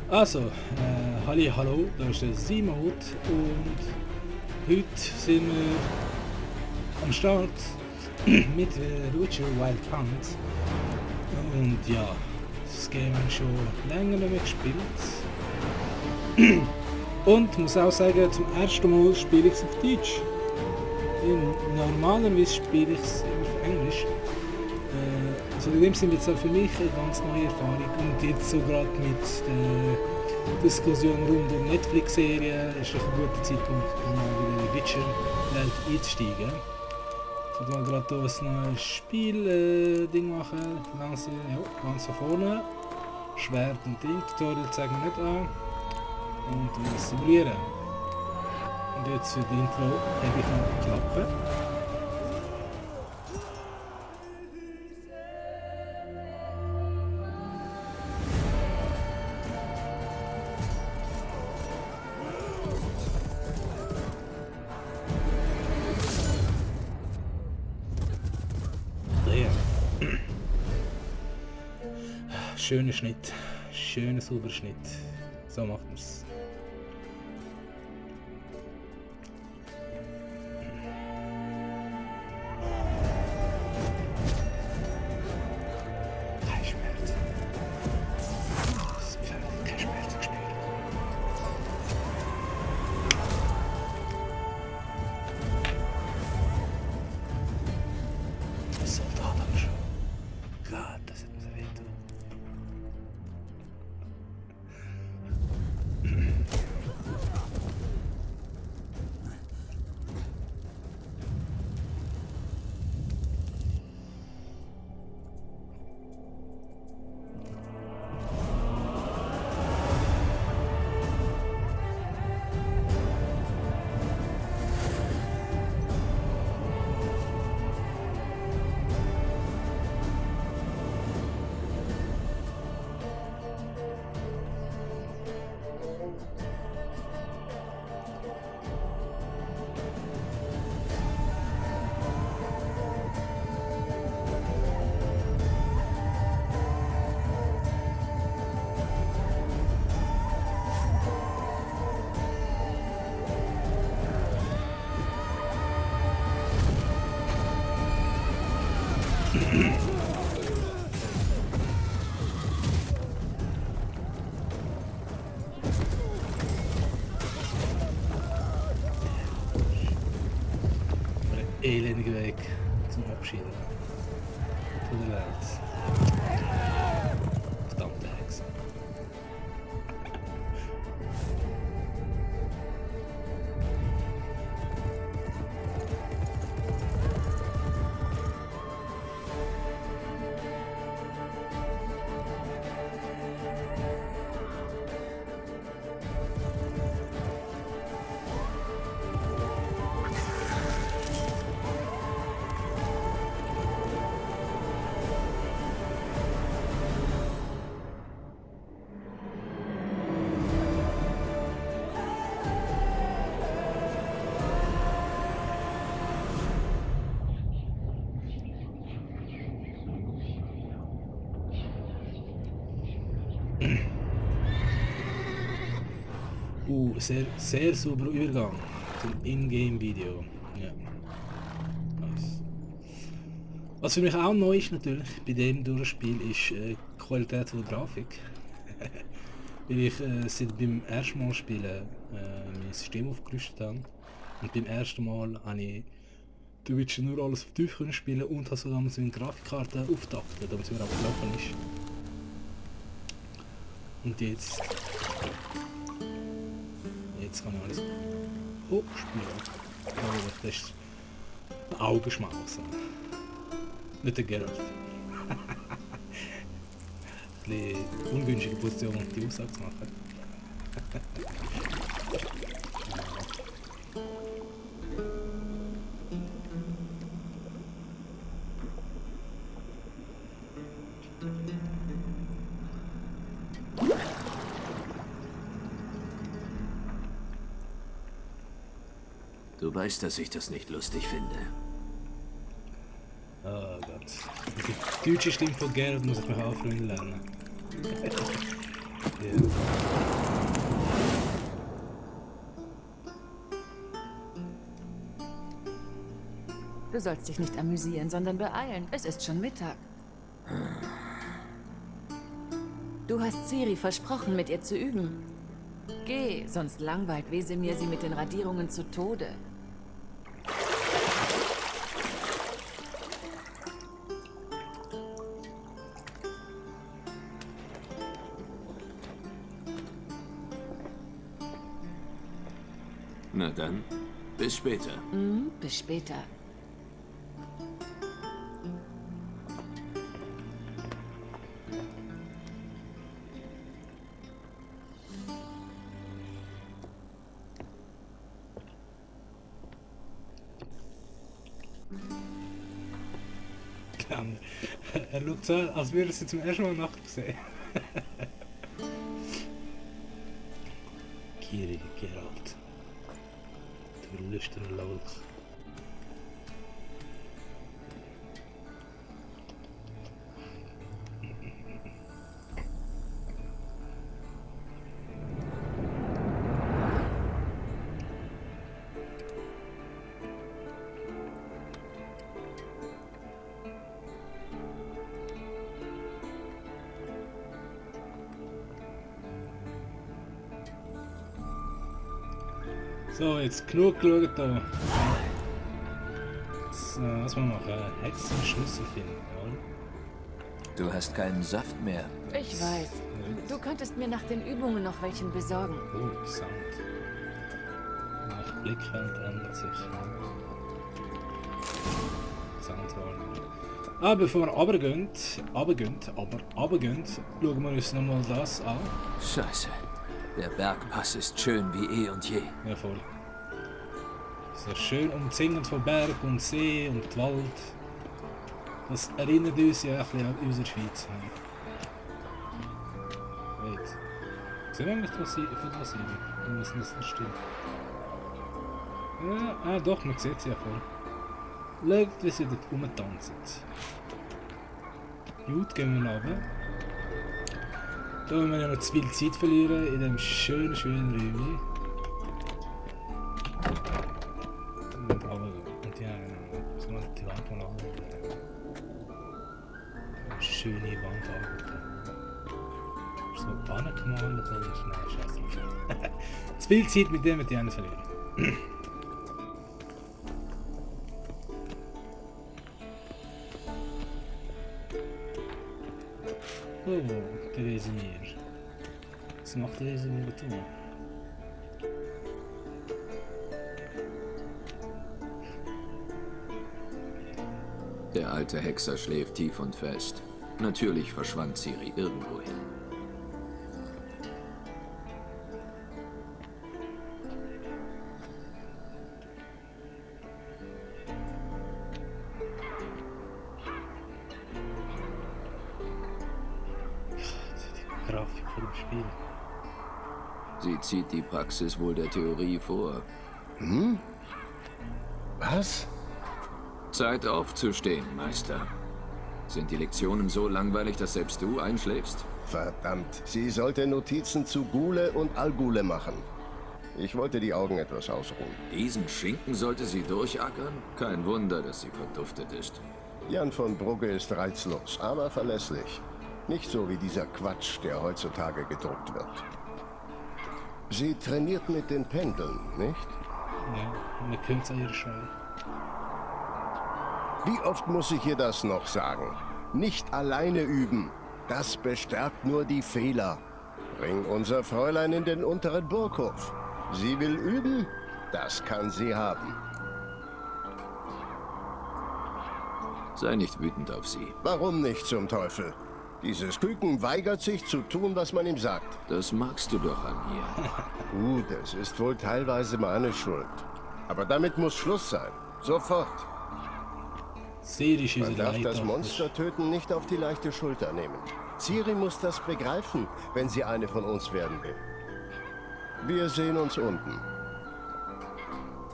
Also, halli, hallo, da ist der Simon und heute sind wir am Start mit Witcher Wild Hunt. Und ja, das Game habe ich schon länger nicht mehr gespielt. Und muss auch sagen, zum ersten Mal spiele ich es auf Deutsch. Normalerweise spiele ich es auf Englisch. Also in dem Sinne jetzt auch für mich eine ganz neue Erfahrung. Und jetzt so gerade mit der Diskussion rund um Netflix-Serien ist es ein guter Zeitpunkt, um mal wieder in Witcher-Welt einzusteigen. Ich will mal gerade hier ein neues Spiel-Ding machen. Langsam, ja, ganz von vorne. Schwert und Ding. Tutorial zeigen wir nicht an. Und wir simulieren. Und jetzt für die Intro habe ich noch die Klappe. Schöner Schnitt, schöner sauberer Schnitt. So macht man es. Kein Schmerz. Das Pferd hat kein Schmerz gespürt. Soldat aber schon. Gott, das hat mir so weh getan. Elendige Weg zum Abschieden von der Welt. Verdammte Hexe. Sehr sauberer Übergang zum Ingame-Video. Ja. Nice. Was für mich auch neu ist natürlich bei dem Durchspiel ist die Qualität der Grafik. Weil ich seit beim ersten Mal spielen mein System aufgerüstet habe. Und beim ersten Mal habe ich The Witcher nur alles auf tief spielen und habe sogar so eine Grafikkarte aufgetaktet, damit es mir auch gelaufen ist. Und jetzt kann ich alles hochspielen. Das ist ein Augenschmaus. Nicht der Geralt. Ein bisschen ungünstige Position, um die Aussage zu machen. Du weißt, dass ich das nicht lustig finde. Oh Gott. Die deutsche Stimme von Geralt muss ich mich anfreunden lernen. Ja. Du sollst dich nicht amüsieren, sondern beeilen. Es ist schon Mittag. Du hast Ciri versprochen, mit ihr zu üben. Geh, sonst langweilt Wesemir sie mit den Radierungen zu Tode. Na dann, bis später. Bis später. Er schaut so, als würde er sie zum ersten Mal nackt sehen. Ciri, Geralt. Du lüsterner Laulch. So, jetzt genug geschaut da. Jetzt, was wir machen? Hexenschlüssel finden, oder? Du hast keinen Saft mehr. Ich weiß. Du könntest mir nach den Übungen noch welchen besorgen. Oh, interessant. Nach Blickfeld ändert sich. Sandwallen. Aber bevor wir runtergehen, schauen wir uns nochmal das an. Scheiße. Der Bergpass ist schön wie eh und je. Ja, voll. So schön umzingend von Berg und See und Wald. Das erinnert uns ja ein bisschen an unsere Schweiz. Wait. Sehen wir eigentlich, von was sie wir müssen das nicht stimmen. Ja, doch, man sieht sie ja voll. Schaut, wie sie dort rumtanzen. Gut, gehen wir runter. Da wollen wir ja noch zu viel Zeit verlieren in diesem schönen Räumchen. Und ja, genau. So mal die Wand mal anschauen. Schöne Wand anschauen. So angemalt oder ist? Nein, scheiße. Zu viel Zeit mit dem, die einen verlieren. Oh, der Wesemir. Was macht der Wesemir da? Der alte Hexer schläft tief und fest. Natürlich verschwand Ciri irgendwohin. Grafik vor dem Spiel. Sie zieht die Praxis wohl der Theorie vor. Was? Zeit aufzustehen, Meister. Sind die Lektionen so langweilig, dass selbst du einschläfst? Verdammt, sie sollte Notizen zu Ghule und Algule machen. Ich wollte die Augen etwas ausruhen. Diesen Schinken sollte sie durchackern? Kein Wunder, dass sie verduftet ist. Jan von Brugge ist reizlos, aber verlässlich. Nicht so wie dieser Quatsch, der heutzutage gedruckt wird. Sie trainiert mit den Pendeln, nicht? Ja, man kennt es an ihrer Schreie. Wie oft muss ich ihr das noch sagen? Nicht alleine üben. Das bestärkt nur die Fehler. Bring unser Fräulein in den unteren Burghof. Sie will üben? Das kann sie haben. Sei nicht wütend auf sie. Warum nicht zum Teufel? Dieses Küken weigert sich zu tun, was man ihm sagt. Das magst du doch an ihr. Gut, es ist wohl teilweise meine Schuld. Aber damit muss Schluss sein. Sofort. Ciri ist Man unsere darf das Leiter. Monstertöten nicht auf die leichte Schulter nehmen. Ciri muss das begreifen, wenn sie eine von uns werden will. Wir sehen uns unten.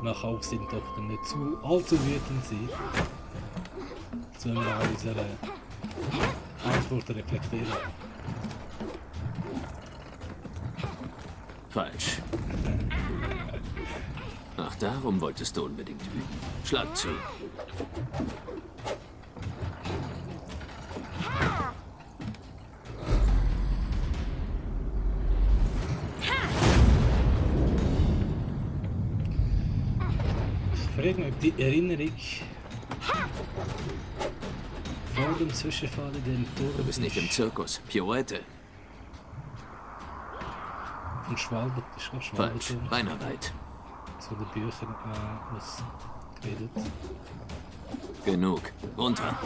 Mach auf seine Tochter nicht zu allzu wütend sein. Sollen wir auch unsere Antwort reflektieren. Falsch. Ach, darum wolltest du unbedingt üben. Schlag zu. Ich frage mich, ob die Erinnerung vor dem Zwischenfall in dem Turm Du bist nicht im Zirkus. Pirouette. von Schwalbe. Ich glaube Falsch. Schwalbe. Beinarbeit. So die Bücher ausgeredet. Genug. Runter.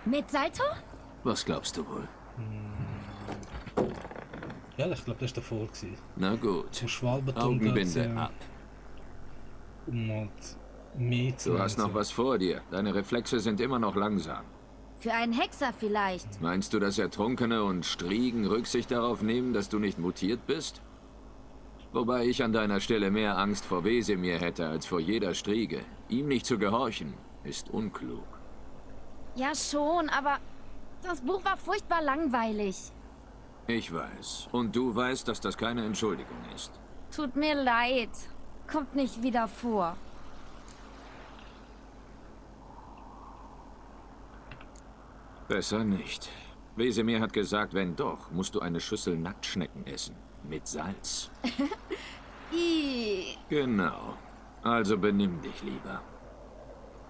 Mit Salto? Was glaubst du wohl? Ja, ich glaube, das war davor. Na gut. Zum Schwalbenturm Augenbinde ab. um halt mehr zu Du hast noch was vor dir. Deine Reflexe sind immer noch langsam. Für einen Hexer vielleicht. Meinst du, dass Ertrunkene und Striegen Rücksicht darauf nehmen, dass du nicht mutiert bist? Wobei ich an deiner Stelle mehr Angst vor Wesemir hätte als vor jeder Striege. Ihm nicht zu gehorchen, ist unklug. Ja schon, aber das Buch war furchtbar langweilig. Ich weiß. Und du weißt, dass das keine Entschuldigung ist. Tut mir leid. Kommt nicht wieder vor. Besser nicht. Wesemir hat gesagt, wenn doch, musst du eine Schüssel Nacktschnecken essen. Mit Salz. Ih. Genau. Also benimm dich lieber.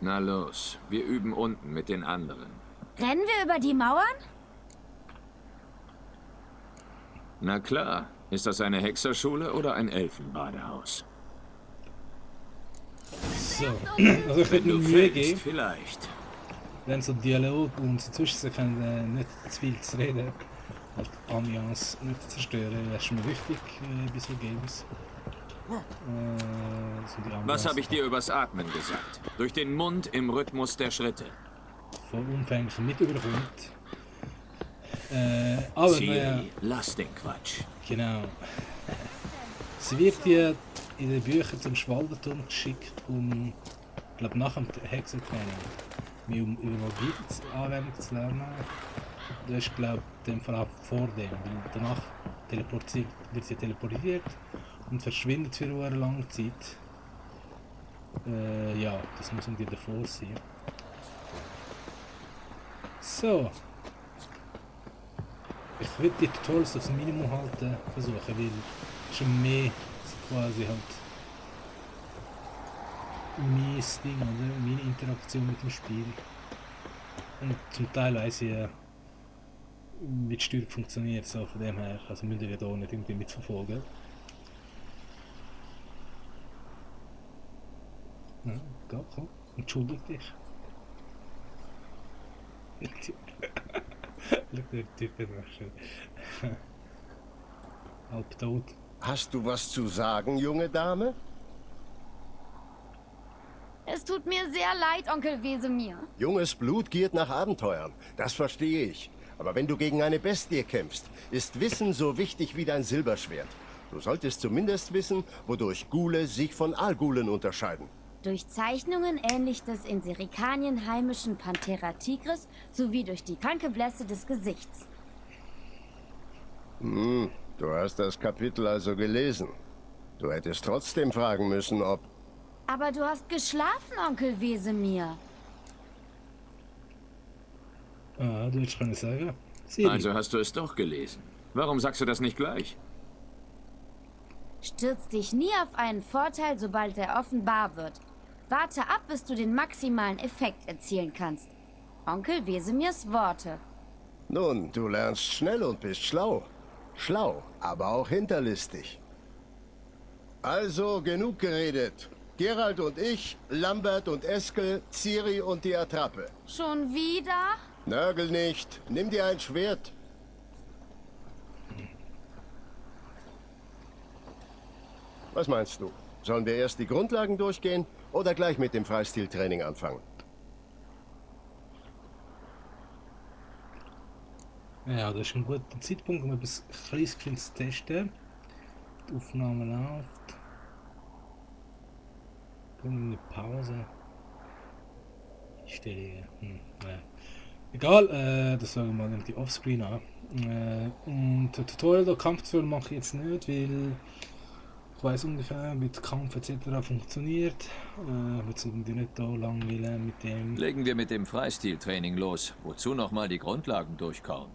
Na los, wir üben unten mit den anderen. Rennen wir über die Mauern? Na klar. Ist das eine Hexerschule oder ein Elfenbadehaus? So, also ich würde mir Mühe geben, vielleicht. wenn so Dialog und so Zwischensequenzen nicht zu viel zu reden, halt Ambiance nicht zu zerstören, das ist mir wichtig bei so Games. So die Ambiance Was habe ich dir übers Atmen gesagt? Durch den Mund im Rhythmus der Schritte. vollumfänglich mit überkommt. Aber naja, Ciri, lass den Quatsch. genau. Sie wird ja in den Büchern zum Schwalbenturm geschickt, um, ich glaube, nach dem Hexentraining, wie um über Magie-Anwendung zu lernen. Das ist, glaube ich, in dem Fall auch vor dem, weil danach wird sie teleportiert und verschwindet für eine lange Zeit. Ja, das muss irgendwie davor sein. So. Ich würde die Tutorials aufs Minimum halten versuchen, weil schon mehr so quasi halt mein Ding oder meine Interaktion mit dem Spiel. Und zum Teil weiss ich ja, wie die Steuerung funktioniert, so von dem her, also müsst ihr ja da nicht irgendwie mitverfolgen. Ja, komm, entschuldige dich. Der Typ ist noch schön. Halb tot. Hast du was zu sagen, junge Dame? Es tut mir sehr leid, Onkel Wesemir. Junges Blut giert nach Abenteuern, das verstehe ich. Aber wenn du gegen eine Bestie kämpfst, ist Wissen so wichtig wie dein Silberschwert. Du solltest zumindest wissen, wodurch Ghule sich von Algulen unterscheiden. Durch Zeichnungen ähnlich des in Serikanien heimischen Panthera tigris sowie durch die kranke Blässe des Gesichts. Du hast das Kapitel also gelesen. Du hättest trotzdem fragen müssen, ob... Aber du hast geschlafen, Onkel Wesemir. Ah, du hättest können sagen. Ciri. Also hast du es doch gelesen. Warum sagst du das nicht gleich? Stürz dich nie auf einen Vorteil, sobald er offenbar wird. Warte ab, bis du den maximalen Effekt erzielen kannst. Onkel Wesemirs Worte. Nun, du lernst schnell und bist schlau. Schlau, aber auch hinterlistig. Also, genug geredet. Geralt und ich, Lambert und Eskel, Ciri und die Attrappe. Schon wieder? Nörgel nicht. Nimm dir ein Schwert. Was meinst du? Sollen wir erst die Grundlagen durchgehen oder gleich mit dem Freistiltraining anfangen? Ja, das ist ein guter Zeitpunkt, um etwas Kleines zu testen. Die Aufnahme läuft. Dann eine Pause. Einstellungen. Ja. Egal, das sagen wir mal die Offscreen an. Und der Tutorial, der Kampftutorial mache ich jetzt nicht, weil Ich weiss ungefähr, wie der Kampf etc. funktioniert. Jetzt irgendwie nicht da lang mit dem. Legen wir mit dem Freistiltraining los. Wozu nochmal die Grundlagen durchkauen?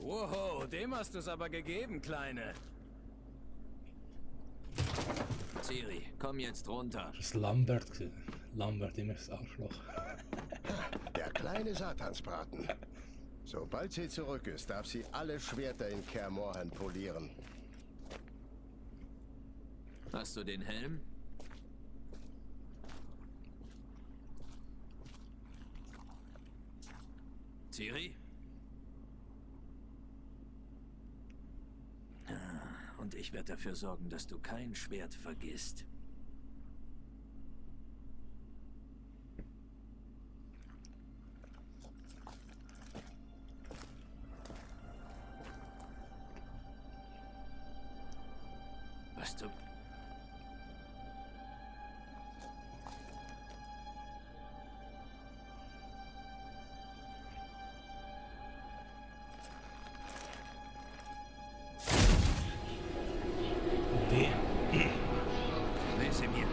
Wow, dem hast du es aber gegeben, Kleine. Ciri, komm jetzt runter. Das ist Lambert gewesen. Lambert, immer das Arschloch. Der kleine Satansbraten. Sobald sie zurück ist, darf sie alle Schwerter in Kaer Morhen polieren. Hast du den Helm? Ciri? Und ich werde dafür sorgen, dass du kein Schwert vergisst. Was du... Wesemir.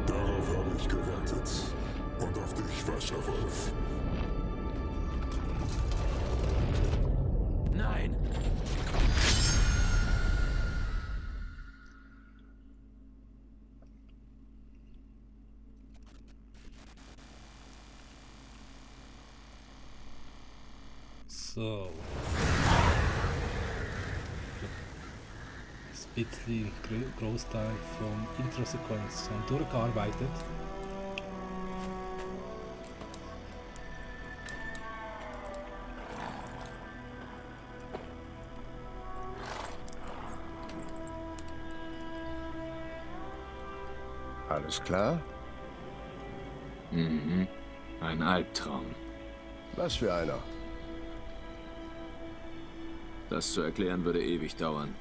Darauf habe ich gewartet. Und auf dich, Wasserwolf. Nein! So. Ein bisschen Großteil vom Intro-Sequenz durchgearbeitet. Alles klar? Mhm. Ein Albtraum. Was für einer? Das zu erklären würde ewig dauern.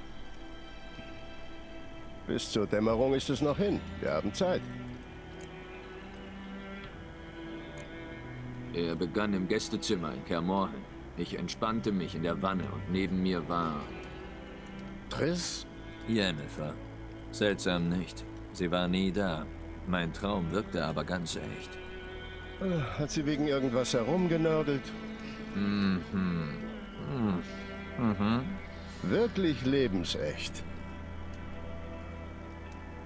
Bis zur Dämmerung ist es noch hin. Wir haben Zeit. Er begann im Gästezimmer in Kaer Morhen. Ich entspannte mich in der Wanne und neben mir war... Triss? Yennefer. Seltsam nicht. Sie war nie da. Mein Traum wirkte aber ganz echt. Hat sie wegen irgendwas herumgenörgelt? Wirklich lebensecht.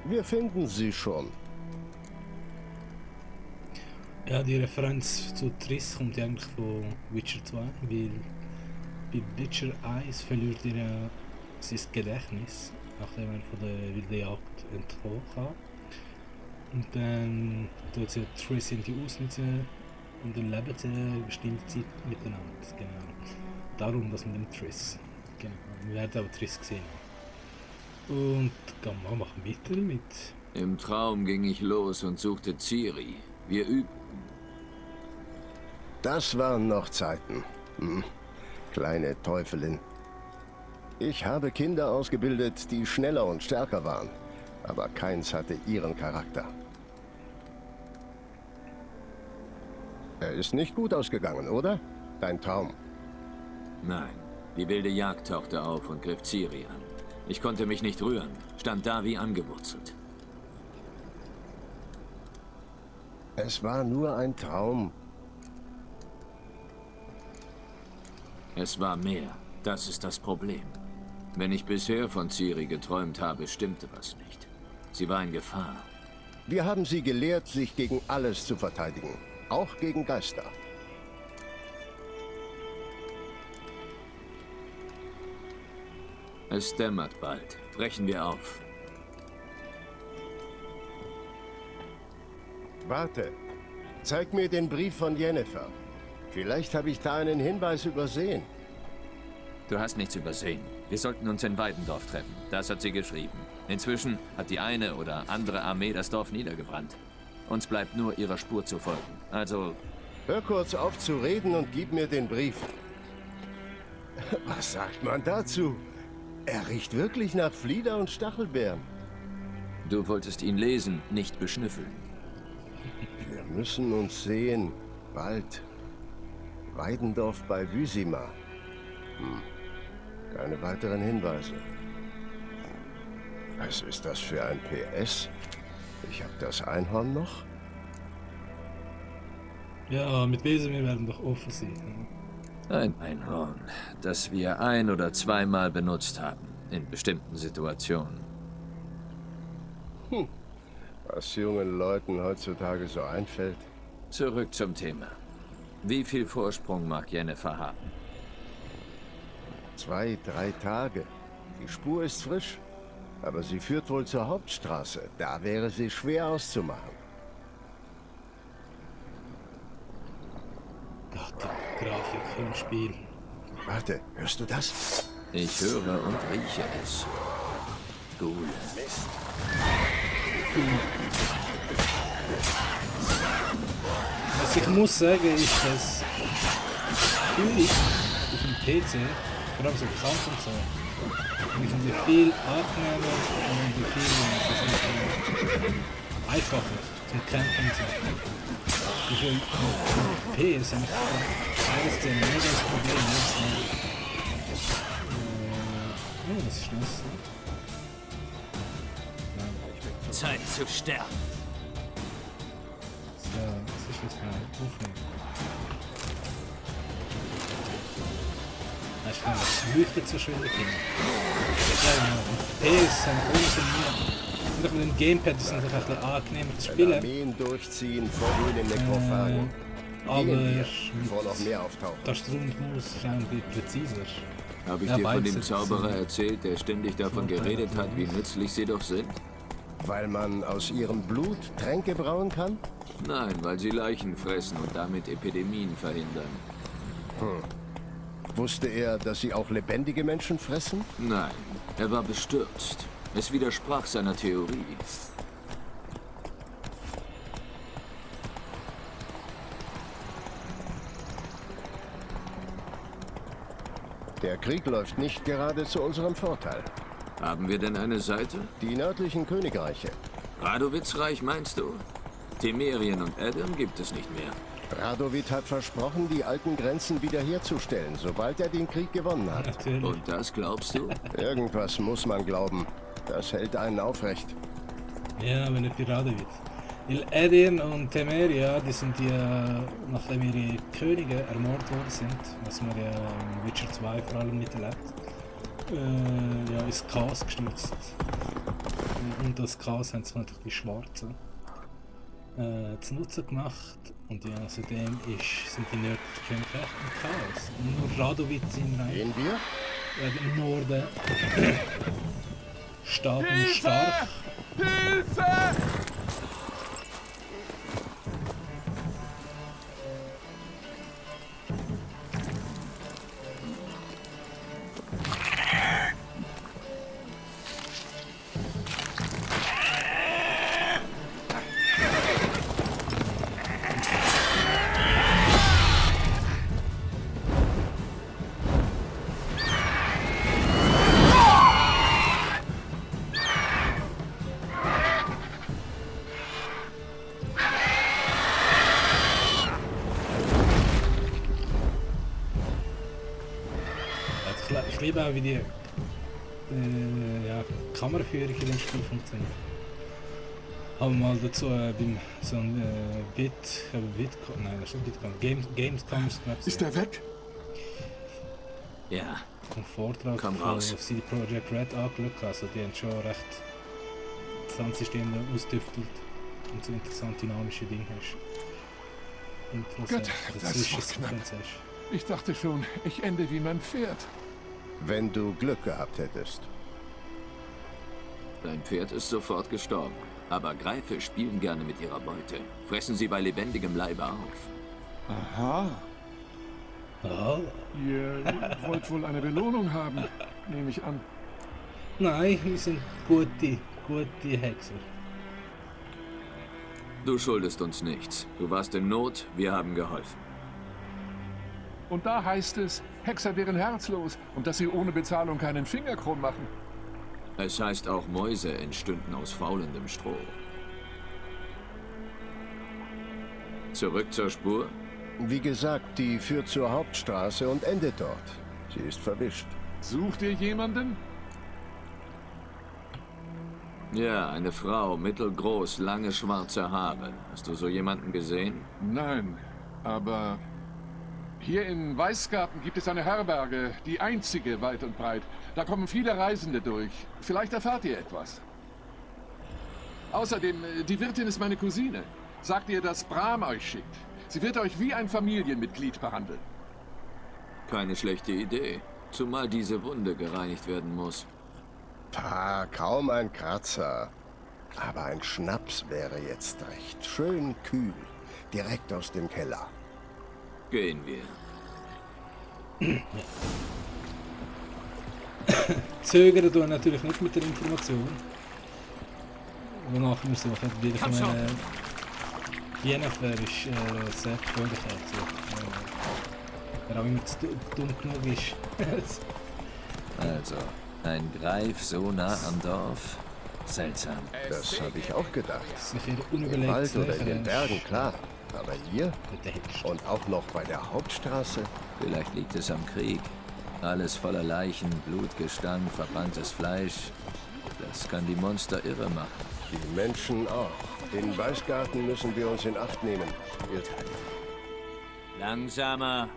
Wir finden sie schon. Ja, die Referenz zu Triss kommt ja eigentlich von Witcher 2, weil bei Witcher 1 verliert er ja sein Gedächtnis, nachdem er von der wilden Jagd entkommen kann. Und dann tut sie Triss in die ausnutzen und dann leben sie eine bestimmte Zeit miteinander. Genau. Darum das mit dem Triss. Genau. Wir werden auch Triss gesehen. Und gehen wir machen weiter mit. Im Traum ging ich los und suchte Ciri. Wir übten. Das waren noch Zeiten. Kleine Teufelin. Ich habe Kinder ausgebildet, die schneller und stärker waren. Aber keins hatte ihren Charakter. Er ist nicht gut ausgegangen, oder? Dein Traum. Nein, die wilde Jagd tauchte auf und griff Ciri an. Ich konnte mich nicht rühren, stand da wie angewurzelt. Es war nur ein Traum. Es war mehr. Das ist das Problem. Wenn ich bisher von Ciri geträumt habe, stimmte was nicht. Sie war in Gefahr. Wir haben sie gelehrt, sich gegen alles zu verteidigen. Auch gegen Geister. Es dämmert bald. Brechen wir auf. Warte. Zeig mir den Brief von Yennefer. Vielleicht habe ich da einen Hinweis übersehen. Du hast nichts übersehen. Wir sollten uns in Weidendorf treffen. Das hat sie geschrieben. Inzwischen hat die eine oder andere Armee das Dorf niedergebrannt. Uns bleibt nur ihrer Spur zu folgen. Also, Hör kurz auf zu reden und gib mir den Brief. Was sagt man dazu? Er riecht wirklich nach Flieder und Stachelbeeren. Du wolltest ihn lesen, nicht beschnüffeln. Wir müssen uns sehen. Bald. Weidendorf bei Wysima. Keine weiteren Hinweise. Was ist das für ein PS? Ich habe das Einhorn noch. Ja, mit Wesemir werden doch offen sein. Ein Einhorn, das wir ein- oder zweimal benutzt haben, in bestimmten Situationen. Was jungen Leuten heutzutage so einfällt. Zurück zum Thema. Wie viel Vorsprung mag Jennifer haben? 2, 3 Tage. Die Spur ist frisch. Aber sie führt wohl zur Hauptstraße. Da wäre sie schwer auszumachen. Ach, die Grafik im Spiel. Warte, hörst du das? Ich höre und rieche es. Ghoul. Was ich muss sagen, ist, dass Spiele auf dem PC, vor allem so Kampf und so, ich finde die viel angenehmer und die viel einfacher zum Kämpfen und so. Ich finde, P ist eigentlich alles der mega das Problem. Was ist das? Zeit zu sterben. So, was ist das für eine Aufnahme? Ich kann das leuchtet so schön mit ihm. Ja, genau. PS sind ohne mit dem Gamepad ist es natürlich ein bisschen angenehmer zu spielen. Armeen durchziehen, vorgehen in Nekrophagen. Aber bevor noch mehr auftauchen. der Stromfuß ist irgendwie präziser. Habe ich Ja, dir von beides dem sind- Zauberer erzählt, der ständig davon geredet hat, wie nützlich sie doch sind? Weil man aus ihrem Blut Tränke brauen kann? Nein, weil sie Leichen fressen und damit Epidemien verhindern. Wusste er, dass sie auch lebendige Menschen fressen? Nein, er war bestürzt. Es widersprach seiner Theorie. Der Krieg läuft nicht gerade zu unserem Vorteil. Haben wir denn eine Seite? Die nördlichen Königreiche. Radowitzreich meinst du? Temerien und Adam gibt es nicht mehr. Radowid hat versprochen, die alten Grenzen wiederherzustellen, sobald er den Krieg gewonnen hat. Natürlich. Und das glaubst du? Irgendwas muss man glauben. Das hält einen aufrecht. Ja, wenn nicht gerade wird. Weil Edirn und Temeria, die sind ja, nachdem ihre Könige ermordet worden sind, was man ja in Witcher 2 vor allem miterlebt, ja, ins Chaos gestürzt. Und das Chaos haben sich natürlich die Schwarzen zu Nutzen gemacht. Und ja, seitdem sind die nördlichen Königreiche im Chaos. Und nur Radowitz im Reich, Gehen wir? im Norden, stark und stark. Ich liebe auch, wie die ja, Kameraführung in dem Spiel funktioniert. Haben wir mal dazu beim so ein Bitcom, nein, das ist nicht Bitcom, Gamescoms Ist er weg? Ja. einen Vortrag Komm von raus. CD Projekt Red angeschaut. Also die haben schon recht das Kampfsystem ausgetüftelt und so interessante dynamische Dinge hast. Gott, das war knapp. Ich dachte schon, ich ende wie mein Pferd. Wenn du Glück gehabt hättest. Dein Pferd ist sofort gestorben. Aber Greife spielen gerne mit ihrer Beute. Fressen sie bei lebendigem Leibe auf. Aha. Ah, Ihr wollt wohl eine Belohnung haben, nehme ich an. nein, wir sind gute Hexer. Du schuldest uns nichts. Du warst in Not, wir haben geholfen. Und da heißt es, Hexer wären herzlos und dass sie ohne Bezahlung keinen Finger krumm machen. Es heißt auch, Mäuse entstünden aus faulendem Stroh. Zurück zur Spur? Wie gesagt, die führt zur Hauptstraße und endet dort. Sie ist verwischt. Sucht ihr jemanden? Ja, eine Frau, mittelgroß, lange schwarze Haare. Hast du so jemanden gesehen? Nein, aber hier in Weißgarten gibt es eine Herberge, die einzige weit und breit. Da kommen viele Reisende durch. Vielleicht erfahrt ihr etwas. Außerdem, die Wirtin ist meine Cousine. Sagt ihr, dass Bram euch schickt. Sie wird euch wie ein Familienmitglied behandeln. Keine schlechte Idee. Zumal diese Wunde gereinigt werden muss. Pah, kaum ein Kratzer. Aber ein Schnaps wäre jetzt recht. Schön kühl. Direkt aus dem Keller. Gehen wir. Zögern tun natürlich nicht mit der Information. Wonach wir suchen. Ich meine, Jennifer ist sehr gefährlich. Wer auch immer zu dumm genug ist. Also, ein Greif so nah am Dorf? Seltsam. Das habe ich auch gedacht. Sicher Im unüberlegt. Wald oder in den Bergen, klar. Aber hier Der Hecht. und auch noch bei der Hauptstraße. Vielleicht liegt es am Krieg. Alles voller Leichen, Blutgestank, verbranntes Fleisch. Das kann die Monster irre machen. Die Menschen auch. In Weißgarten müssen wir uns in Acht nehmen. Langsamer.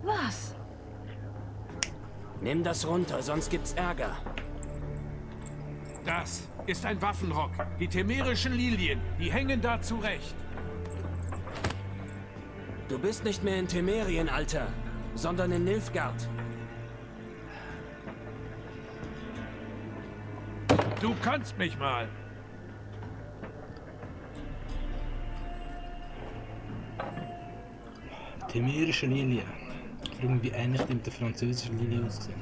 Was? Nimm das runter, sonst gibt's Ärger. Das ist ein Waffenrock. Die temerischen Lilien, die hängen da zurecht. Du bist nicht mehr in Temerien, Alter, sondern in Nilfgaard. Du kannst mich mal. Temerische Lilie. Irgendwie ähnlich mit der französischen Lilie aussehen.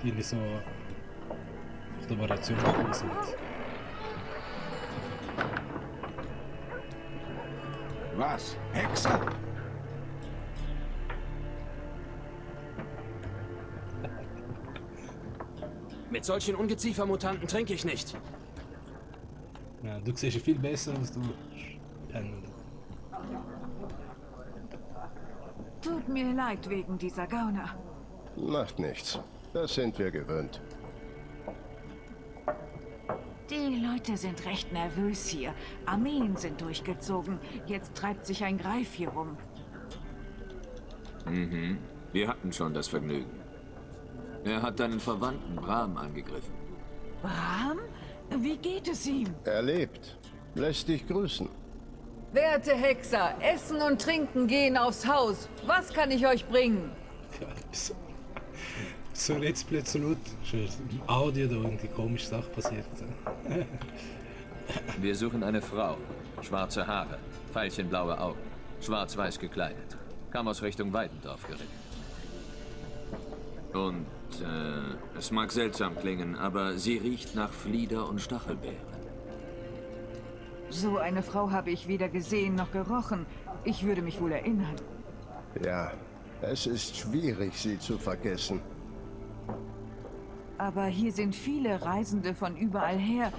Die so auf der Variation cool sind. Was? Hexer? Mit solchen Ungeziefermutanten trinke ich nicht. Ja, du siehst ja viel besser als du. Penner. Tut mir leid wegen dieser Gauner. Macht nichts. Das sind wir gewöhnt. Die Leute sind recht nervös hier. Armeen sind durchgezogen. Jetzt treibt sich ein Greif hier rum. Mhm. Wir hatten schon das Vergnügen. Er hat deinen Verwandten Bram angegriffen. Bram? Wie geht es ihm? Er lebt. Lässt dich grüßen. Werte Hexer, Essen und Trinken gehen aufs Haus. Was kann ich euch bringen? So jetzt plötzlich laut. Im Audio da irgendwie komische Sachen passiert. Wir suchen eine Frau. Schwarze Haare, veilchenblaue Augen, schwarz-weiß gekleidet. Kam aus Richtung Weidendorf geritten. Und, es mag seltsam klingen, aber sie riecht nach Flieder und Stachelbeeren. So eine Frau habe ich weder gesehen noch gerochen. Ich würde mich wohl erinnern. Ja, es ist schwierig, sie zu vergessen. Aber hier sind viele Reisende von überall her.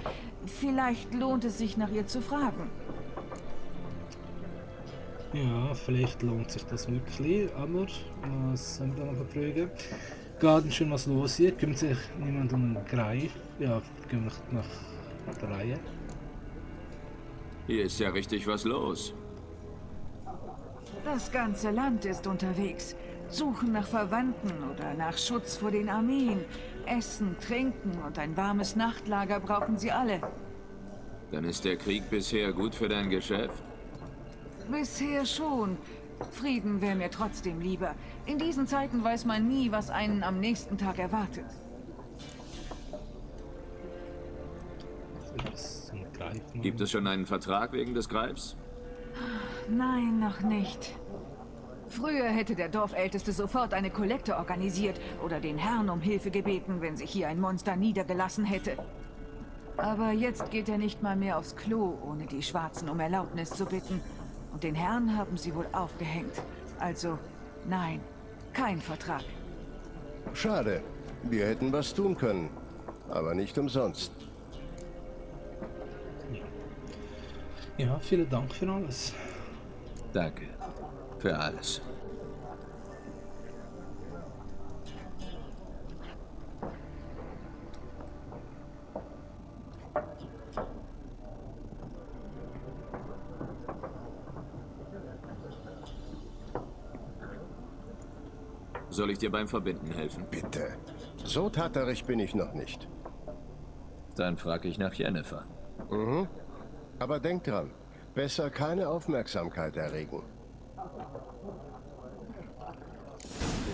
Vielleicht lohnt es sich, nach ihr zu fragen. Ja, vielleicht lohnt sich das wirklich, aber was sollen wir da noch fragen? Geht schon was los hier? Kümmert sich niemand um einen Greif? Ja, gehen wir nach der Reihe. Hier ist ja richtig was los. Das ganze Land ist unterwegs. Suchen nach Verwandten oder nach Schutz vor den Armeen. Essen, Trinken und ein warmes Nachtlager brauchen sie alle. Dann ist der Krieg bisher gut für dein Geschäft? Bisher schon. Frieden wäre mir trotzdem lieber. In diesen Zeiten weiß man nie, was einen am nächsten Tag erwartet. Gibt es schon einen Vertrag wegen des Greifs? Nein, noch nicht. Früher hätte der Dorfälteste sofort eine Kollekte organisiert oder den Herrn um Hilfe gebeten, wenn sich hier ein Monster niedergelassen hätte. Aber jetzt geht er nicht mal mehr aufs Klo, ohne die Schwarzen um Erlaubnis zu bitten. Und den Herrn haben sie wohl aufgehängt. Also, nein, kein Vertrag. Schade. Wir hätten was tun können. Aber nicht umsonst. Ja, vielen Dank für alles. Danke. Für alles. Soll ich dir beim Verbinden helfen? Bitte. So taterig bin ich noch nicht. Dann frage ich nach Jennifer. Mhm. Aber denk dran, besser keine Aufmerksamkeit erregen.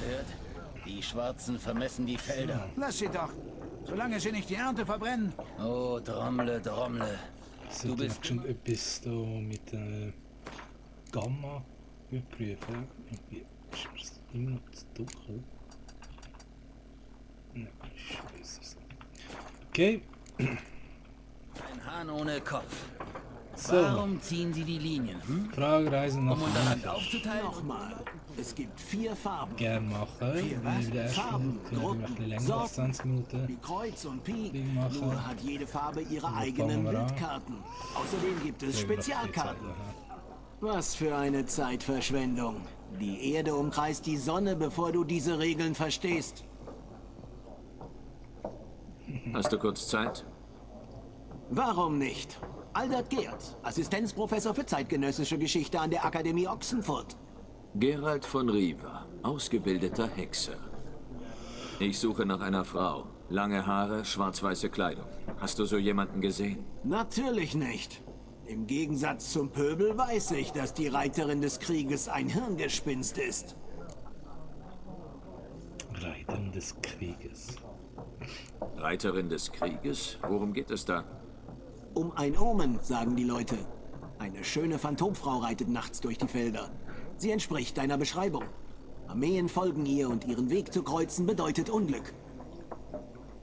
Gehört? Die Schwarzen vermessen die Felder. Lass sie doch. Solange sie nicht die Ernte verbrennen. Oh, Drommle, Drommle. Du bist schon etwas da mit Gamma überprüfen. Ist mir das immer noch zu dunkel? Nein, ist okay. Ein Hahn ohne Kopf. So. Warum ziehen Sie die Linien? Fragereisen nach Um untereinander aufzuteilen? Nochmal. Es gibt 4 Farben. Gern machen. Wenn wir der Farben, ersten können wir ein bisschen länger als 20 Minuten. Wie Kreuz und Pik. Ding machen. Nur hat jede Farbe ihre Fangen eigenen wir an. Bildkarten. Außerdem gibt es Können wir Spezialkarten. jetzt halt, Was für eine Zeitverschwendung. Die Erde umkreist die Sonne, bevor du diese Regeln verstehst. Hast du kurz Zeit? Warum nicht? Albert Geert, Assistenzprofessor für zeitgenössische Geschichte an der Akademie Ochsenfurt. Gerald von Riva, ausgebildeter Hexer. Ich suche nach einer Frau. Lange Haare, schwarz-weiße Kleidung. Hast du so jemanden gesehen? Natürlich nicht. Im Gegensatz zum Pöbel weiß ich, dass die Reiterin des Krieges ein Hirngespinst ist. Reiterin des Krieges. Reiterin des Krieges? Worum geht es da? Um ein Omen, sagen die Leute. Eine schöne Phantomfrau reitet nachts durch die Felder. Sie entspricht deiner Beschreibung. Armeen folgen ihr und ihren Weg zu kreuzen bedeutet Unglück.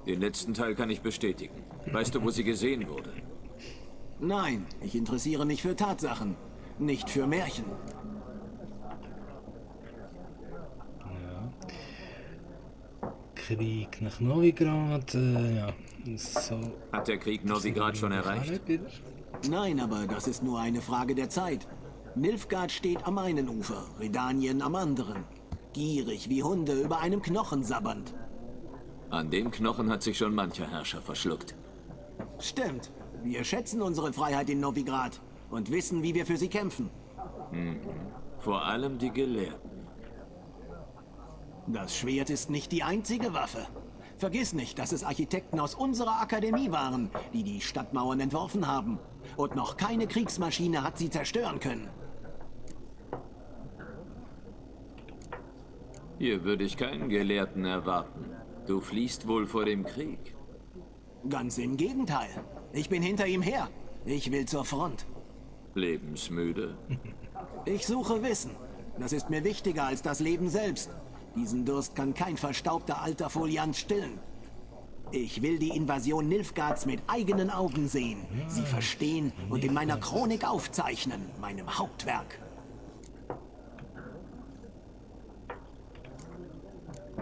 Den letzten Teil kann ich bestätigen. Weißt du, wo sie gesehen wurde? Nein, ich interessiere mich für Tatsachen, nicht für Märchen. Ja. Krieg nach Novigrad, ja. So. Hat der Krieg Novigrad schon erreicht? Nein, aber das ist nur eine Frage der Zeit. Nilfgaard steht am einen Ufer, Redanien am anderen. Gierig wie Hunde über einem Knochen sabbernd. An dem Knochen hat sich schon mancher Herrscher verschluckt. Stimmt. Wir schätzen unsere Freiheit in Novigrad und wissen, wie wir für sie kämpfen. Vor allem die Gelehrten. Das Schwert ist nicht die einzige Waffe. Vergiss nicht, dass es Architekten aus unserer Akademie waren, die die Stadtmauern entworfen haben. Und noch keine Kriegsmaschine hat sie zerstören können. Hier würde ich keinen Gelehrten erwarten. Du fliehst wohl vor dem Krieg. Ganz im Gegenteil. Ich bin hinter ihm her. Ich will zur Front. Lebensmüde? Ich suche Wissen. Das ist mir wichtiger als das Leben selbst. Diesen Durst kann kein verstaubter alter Foliant stillen. Ich will die Invasion Nilfgaards mit eigenen Augen sehen, sie verstehen und in meiner Chronik aufzeichnen, meinem Hauptwerk.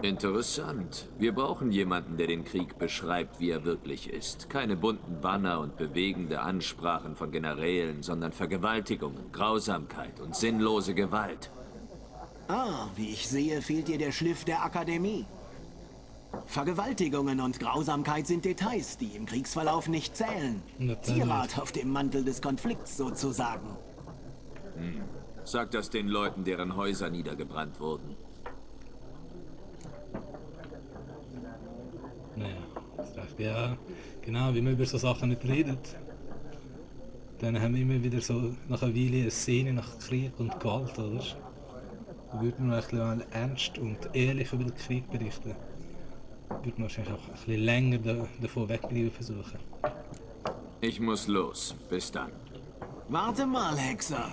Interessant. Wir brauchen jemanden, der den Krieg beschreibt, wie er wirklich ist. Keine bunten Banner und bewegende Ansprachen von Generälen, sondern Vergewaltigungen, Grausamkeit und sinnlose Gewalt. Ah, wie ich sehe, fehlt dir der Schliff der Akademie. Vergewaltigungen und Grausamkeit sind Details, die im Kriegsverlauf nicht zählen. Zierat auf dem Mantel des Konflikts sozusagen. Sag das den Leuten, deren Häuser niedergebrannt wurden. Naja, ja, genau, wie man über so Sachen nicht redet. Dann haben wir immer wieder so nach einer Weile eine Szene nach Krieg und Gewalt, oder? Da würde man ein bisschen mal ernst und ehrlich über den Krieg berichten. Würde man wahrscheinlich auch ein bisschen länger davon wegbleiben versuchen. Ich muss los. Bis dann. Warte mal, Hexer.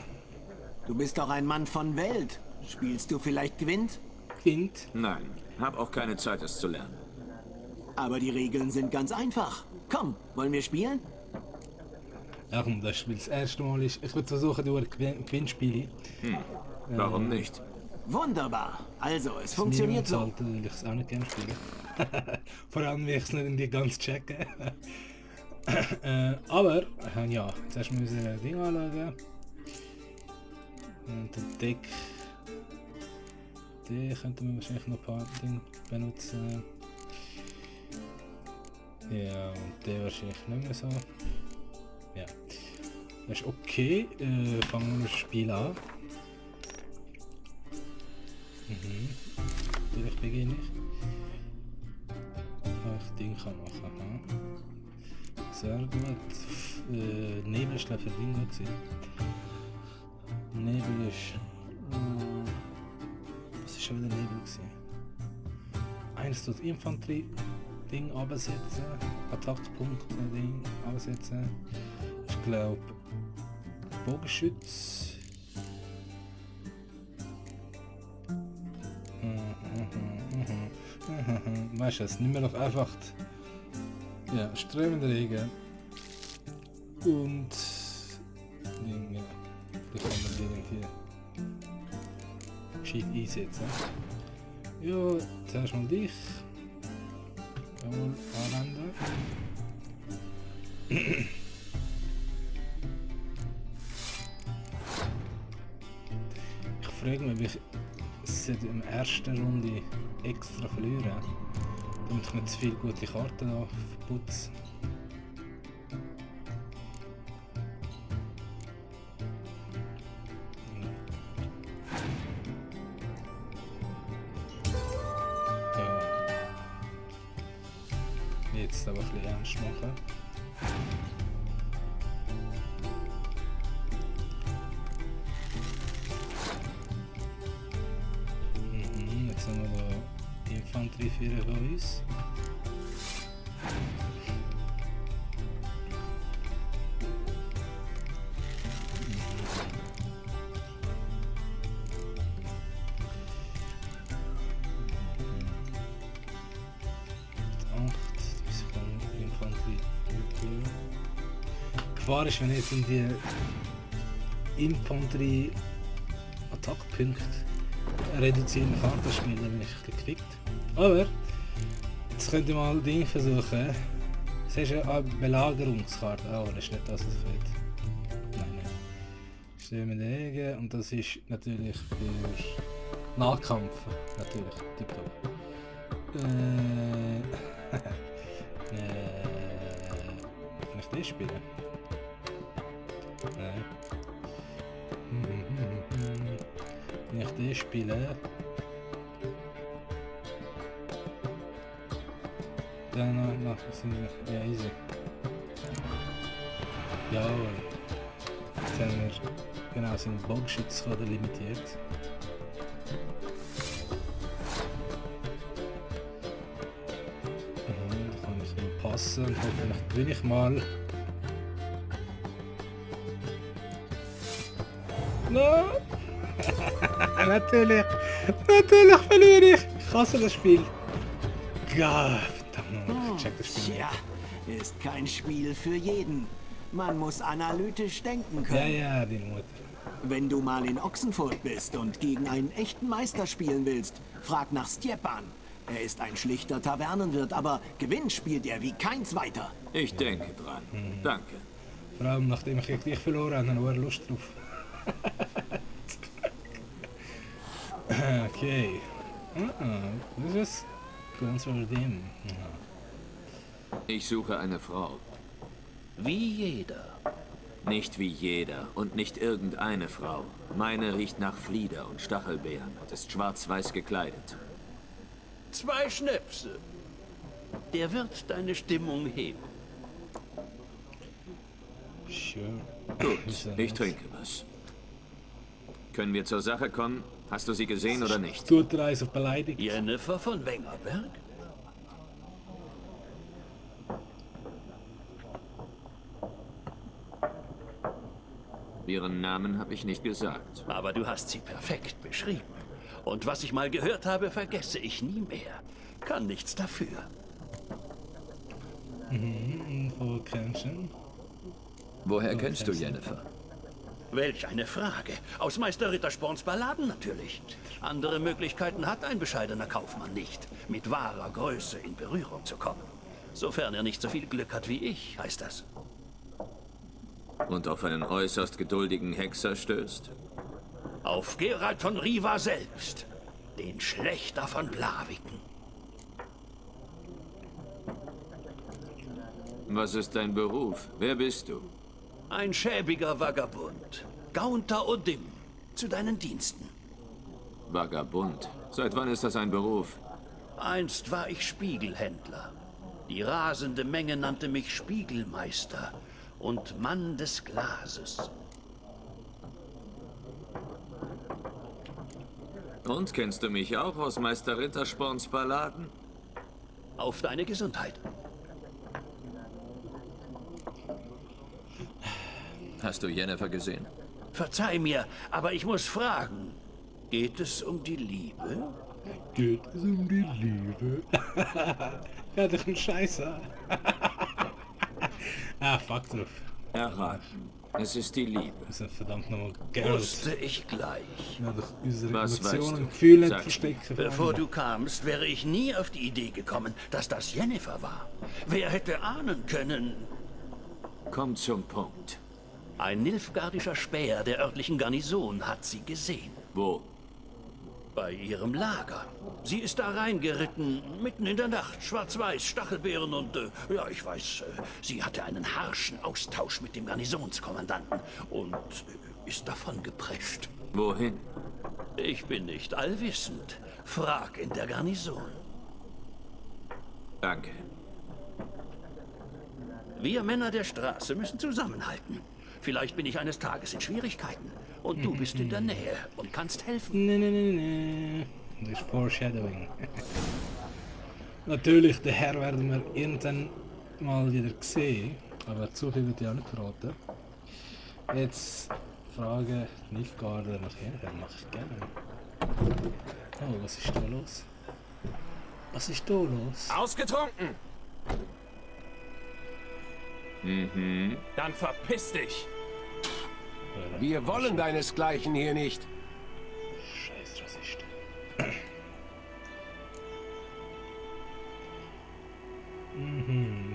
Du bist doch ein Mann von Welt. Spielst du vielleicht Gwent? Gwent? Nein, hab auch keine Zeit, es zu lernen. Aber die Regeln sind ganz einfach. Komm, wollen wir spielen? Ja komm, das Spiel das erste Mal ist. Ich würde versuchen, durch Gwent spiele. Warum nicht? Wunderbar. Also, es funktioniert so. Sollte will ich es auch nicht gerne spielen. Vor allem, weil ich es nicht in die ganz checken. Aber, ja, zuerst müssen wir ein Ding anschauen. Und den Deck. Den könnte man wahrscheinlich noch ein paar Dinge benutzen. Ja, und den wahrscheinlich nicht mehr so. Ja. Das ist okay. Fangen wir das Spiel an. Natürlich beginne ich. Ich Ding kann machen. Sehr gut. Nebel ist glaube ich für Dingo gewesen. Nebel ist. Was ist schon wieder Nebel gewesen? Eins tut Infanterie Ding absetzen. Attackpunkt Ding absetzen. Ich glaube Bogenschütz. Weißt du, es nicht mehr noch einfach ja, strömender Regen und ja, die kann man irgendwie schick einsetzen. Ja, zuerst mal dich. Jawohl, anwenden. Ich frage mich, wie ich in der ersten Runde extra verlieren, damit ich nicht zu viele gute Karten verputze. Ja. Jetzt aber ein bisschen ernst machen. Jetzt haben wir da Infanterieführer bei uns. Gefahr ist, wenn ich jetzt in die Infanterie-Attackpunkte reduzieren Karten spielen, dann bin ich ein bisschen gefickt. Aber jetzt könnt ihr mal Ding versuchen. Es ist eine Belagerungskarte. Oh, das ist nicht das, was ich will. Nein. Stehen wir dagegen und das ist natürlich für Nahkampf. Natürlich, tipptopp. Kann ich das spielen? Nein. Wenn ich das spiele, dann sind wir ja easy. Jawohl. Jetzt haben wir genau seinen Bogenschütz limitiert. Da kann ich mal passen und hoffentlich gewinne ich mal. No! Natürlich verliere ich! Ich hasse das Spiel! Ja, verdammt, ich check das Spiel. Tja, ist kein Spiel für jeden. Man muss analytisch denken können. Ja, die Mutter. Wenn du mal in Ochsenfurt bist und gegen einen echten Meister spielen willst, frag nach Stjepan. Er ist ein schlichter Tavernenwirt, aber Gewinn spielt er wie kein zweiter. Ich denke dran. Danke. Vor allem nachdem ich gegen dich verloren habe, dann war ich Lust drauf. Okay. Das ist ganz über dem. Ich suche eine Frau. Wie jeder. Nicht wie jeder und nicht irgendeine Frau. Meine riecht nach Flieder und Stachelbeeren und ist schwarz-weiß gekleidet. 2 Schnäpse. Der wird deine Stimmung heben. Sure. Gut, ich trinke was. Können wir zur Sache kommen? Hast du sie gesehen oder nicht? Guter Reis auf beleidigt. Jennifer von Wengerberg? Ihren Namen habe ich nicht gesagt. Aber du hast sie perfekt beschrieben. Und was ich mal gehört habe, vergesse ich nie mehr. Kann nichts dafür. Info Kennchen. Woher kennst du Jennifer? Welch eine Frage. Aus Meister Rittersporns Balladen natürlich. Andere Möglichkeiten hat ein bescheidener Kaufmann nicht, mit wahrer Größe in Berührung zu kommen. Sofern er nicht so viel Glück hat wie ich, heißt das. Und auf einen äußerst geduldigen Hexer stößt? Auf Geralt von Riva selbst, den Schlächter von Blaviken. Was ist dein Beruf? Wer bist du? Ein schäbiger Vagabund. Gaunter Odim, zu deinen Diensten. Vagabund. Seit wann ist das ein Beruf? Einst war ich Spiegelhändler. Die rasende Menge nannte mich Spiegelmeister und Mann des Glases. Und kennst du mich auch aus Meister Rittersporns Balladen? Auf deine Gesundheit. Hast du Jennifer gesehen? Verzeih mir, aber ich muss fragen. Geht es um die Liebe? Geht es um die Liebe? Ja, doch ein Scheiße. Fuck drauf. Erraten. Es ist die Liebe. Das ist verdammt nochmal Geralt. Wusste ich gleich. Ja, doch unsere Was Emotionen weißt du? und Gefühle Sag. verstecken. Bevor du kamst, wäre ich nie auf die Idee gekommen, dass das Jennifer war. Wer hätte ahnen können? Komm zum Punkt. Ein nilfgaardischer Späher der örtlichen Garnison hat sie gesehen. Wo? Bei ihrem Lager. Sie ist da reingeritten, mitten in der Nacht, schwarz-weiß, Stachelbeeren und, ja, ich weiß, sie hatte einen harschen Austausch mit dem Garnisonskommandanten und ist davon geprescht. Wohin? Ich bin nicht allwissend. Frag in der Garnison. Danke. Wir Männer der Straße müssen zusammenhalten. Vielleicht bin ich eines Tages in Schwierigkeiten und du bist in der Nähe und kannst helfen. Nee. Das ist Foreshadowing. Natürlich, den Herr werden wir irgendwann mal wieder sehen. Aber zu viel wird ja auch nicht verraten. Jetzt Frage Nilfgaarder nachher, dann mache ich gerne. Oh, was ist da los? Was ist da los? Ausgetrunken! Mhm. Dann verpiss dich! Wir wollen deinesgleichen hier nicht. Scheiß Rassist.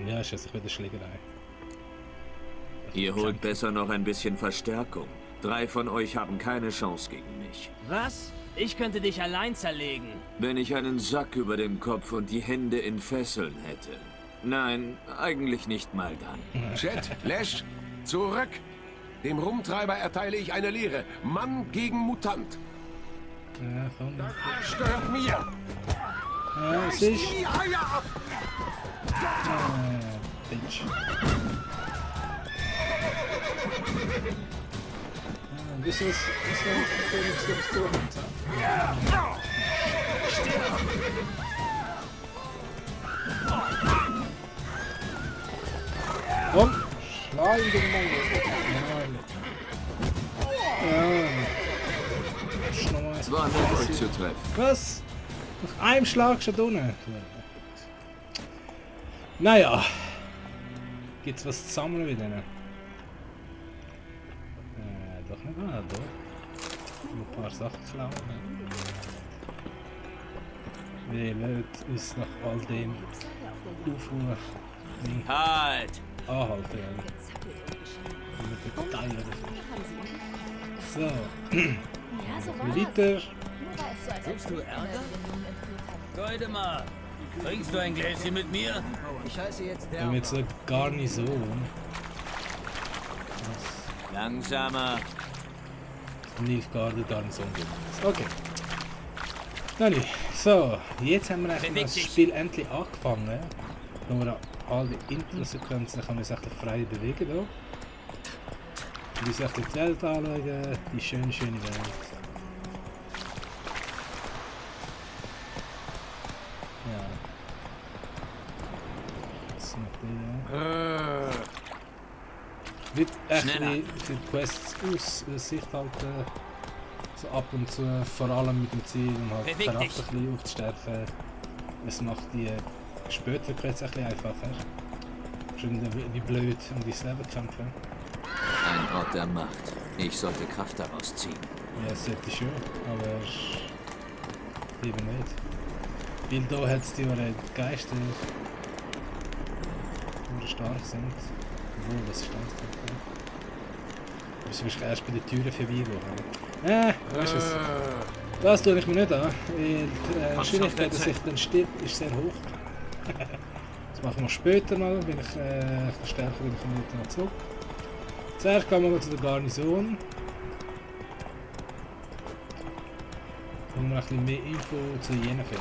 Ja, ist jetzt wieder Schlägerei. Ihr holt besser noch ein bisschen Verstärkung. 3 von euch haben keine Chance gegen mich. Was? Ich könnte dich allein zerlegen. Wenn ich einen Sack über dem Kopf und die Hände in Fesseln hätte. Nein, eigentlich nicht mal dann. Chet, Lash, zurück! Dem Rumtreiber erteile ich eine Lehre. Mann gegen Mutant. Ja, komm. Das Arsch gehört mir! Ja, es ist... Die Eier ab! Bitch. Das ist nichts zu tun. Komm, schlag ihn den Mann. Ja. War nicht euch zu treffen. Was? Nach einem Schlag schon unten. Naja. Gibt's was zu sammeln mit denen? Doch nicht wahr, doch. Ein paar Sachen klauen. Wir werden uns nach all dem Aufruhr Halt! anhalten. Mit den Teilen. So. Weiter. Suchst du Ärger? Goldemar, trinkst du ein Gläschen mit mir? Ich heiße jetzt Wir haben jetzt eine Garnison. Langsamer. Nilfgaarder Garnison. Okay. Nani, so, jetzt haben wir eigentlich das Spiel endlich angefangen. Wenn wir alle Intro-Sequenzen kann man sich frei bewegen hier. Und uns echt die Welt anschauen, die schöne Welt. Ja. Das ist noch die, Nicht echt die Quests aus Sicht halten, so ab und zu, vor allem mit dem Ziel, um halt den Charakter ein bisschen aufzustärken. Es macht die späteren Quests ein bisschen einfacher. Schon wie blöd um dein Leben kämpfen. Ein Ort der Macht. Ich sollte Kraft daraus ziehen. Ja, das sollte ich schon, aber lieber nicht. Weil da hat es die Geister, die stark sind. Obwohl, das ist ganz gut. Du musst erst bei den Türen vorbeigehen. Weißt du es? Das tue ich mir nicht an. Weil die Wahrscheinlichkeit, dass ich dann stirbt, ist sehr hoch. Das machen wir später mal, wenn ich stärker bin, komme ich noch zurück. Zuerst gehen wir mal zu der Garnison. Dann haben wir ein bisschen mehr Info zu Jennifer.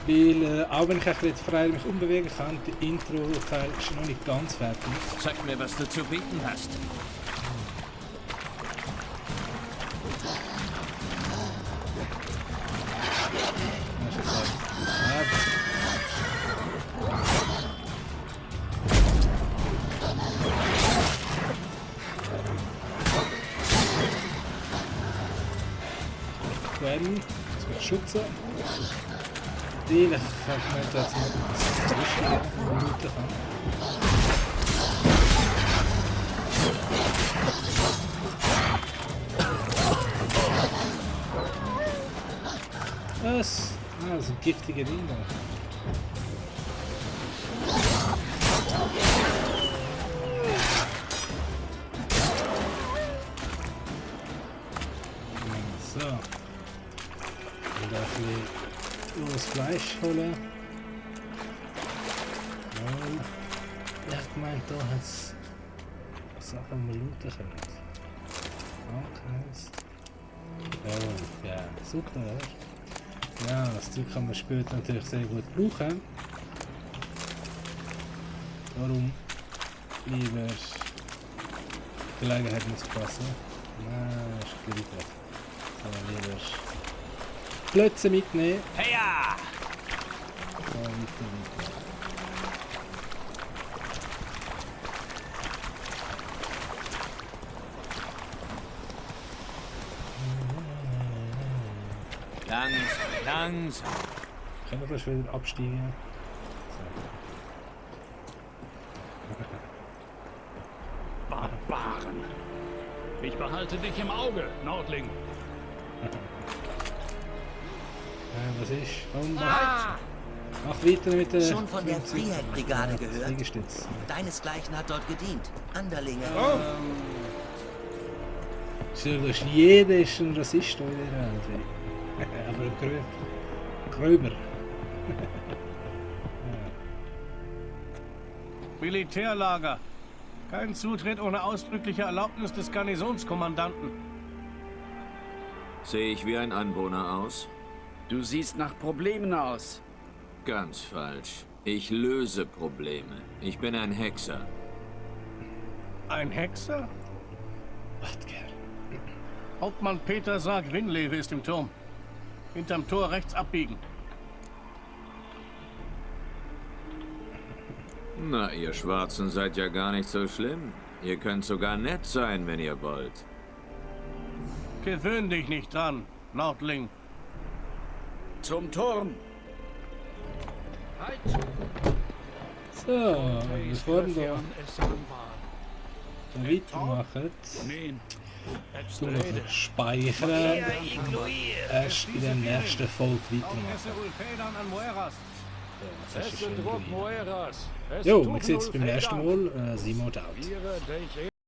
Weil, auch wenn ich jetzt frei mich unbewegen kann, der Intro-Teil ist noch nicht ganz fertig. Sag mir, was du zu bieten hast. Das wird schützen. Den ich habe gemeint, dass man das Richtige vermuten kann. Was? Ah, das sind giftige Dinge. So. Und da ein bisschen das Fleisch holen. Und ich hab gemeint, da hat es Sachen, die man looten können. Okay. Ja, super, oder? Ja, das Zeug kann man später natürlich sehr gut brauchen. Darum lieber Gelegenheit muss passen. Nein, ist ein bisschen weiter. So, lieber Plötze mitnehmen. Heya! So, weiter. Langsam. Können wir vielleicht wieder absteigen? Barbaren. Ich behalte dich im Auge, Nordling. Was ist? Mach weiter mit der... Schon von der Freiheit-Brigade gehört? Deinesgleichen hat dort gedient. Anderlinge. Jeder ist ein Rassist in der Welt. Aber ein Gröber. Militärlager. Kein Zutritt ohne ausdrückliche Erlaubnis des Garnisonskommandanten. Sehe ich wie ein Anwohner aus? Du siehst nach Problemen aus. Ganz falsch. Ich löse Probleme. Ich bin ein Hexer. Ein Hexer? Hauptmann Peter sagt, Winlewe ist im Turm. Hinterm Tor rechts abbiegen. Na, ihr Schwarzen seid ja gar nicht so schlimm. Ihr könnt sogar nett sein, wenn ihr wollt. Gewöhn dich nicht dran, Nordling. Zum Turm! So, bevor wir weitermachen, so noch speichern. Erst in der nächsten Folge weitermachen. Jo, wir sehen uns beim nächsten Mal. Simon out.